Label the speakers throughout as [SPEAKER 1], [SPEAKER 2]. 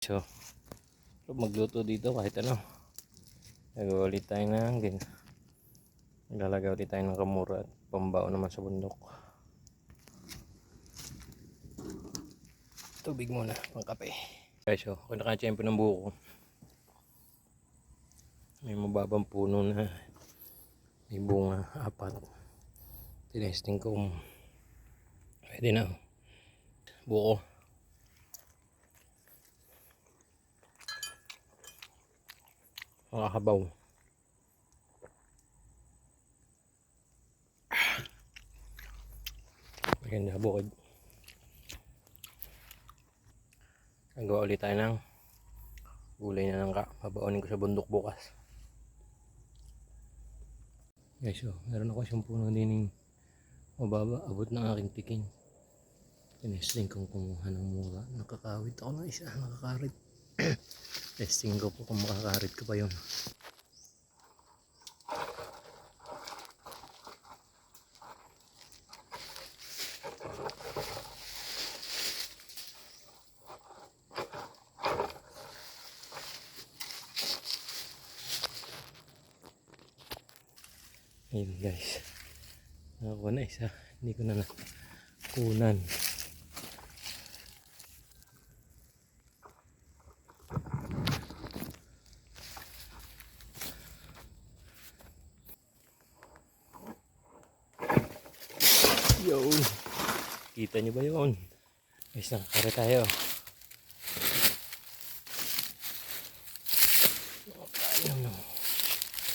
[SPEAKER 1] So, magluto dito kahit ano. Gagawa ulit tayo ng maglalagay ulit tayo ng kamura at pambao naman sa bundok. Tubig muna, pang kape. Guys, so, kung nakachempo ng buko, may mababang puno na may bunga, 4. Tinesting ko kung pwede na. Buko. Makakabaw. Maganda bukid. Nagawa ulit tayo ng gulay na langka. Babaunin ko sa bundok bukas. Guys, so, meron ako isang puno din ng mababa. Abot ng aking tiking. Tinesting kong kumuha ng mura. Nakakawit ako ng isa. Nakakarit. Testing ko po kung makakarit ko pa yun. Ayun guys, nakakuha na isa, hindi ko na nakunan. Yun, kita nyo ba yun? Guys, nakakari tayo.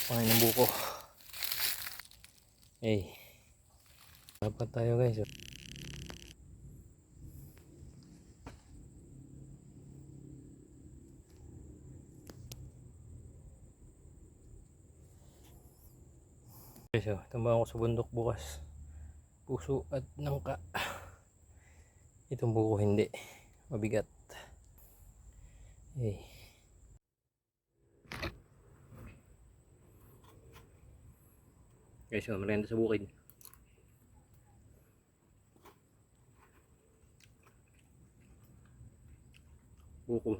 [SPEAKER 1] Pangin ng buko. Hey, dapat tayo guys. Okay, so tumbahan ko sa bundok bukas. Puso at nangka. Itong buko hindi. Mabigat. Hey. Guys, so merienda sa bukid. Buko.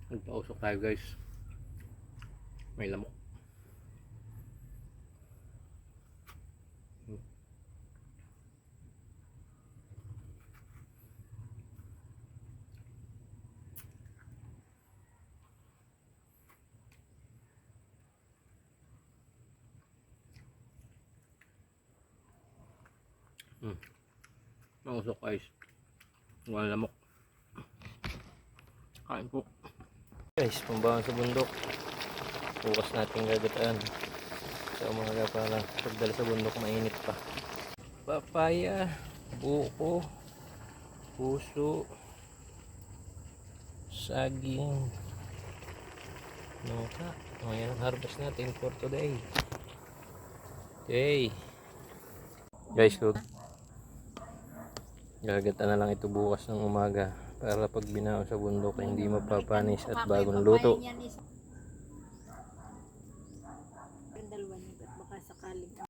[SPEAKER 1] Nagpausok tayo guys. May lamok. Mausok guys. Walang lamok. Kain po. Guys, pambahan sa bundok. Bukas natin gagataan. Sa umaga para pagdala sa bundok mainit pa. Papaya, buko, puso, saging, nangka. Ayan ang harvest natin for today. Okay. Guys, look. Gagataan na lang ito bukas ng umaga para pag binao sa bundok hindi mapapanis at bagong luto.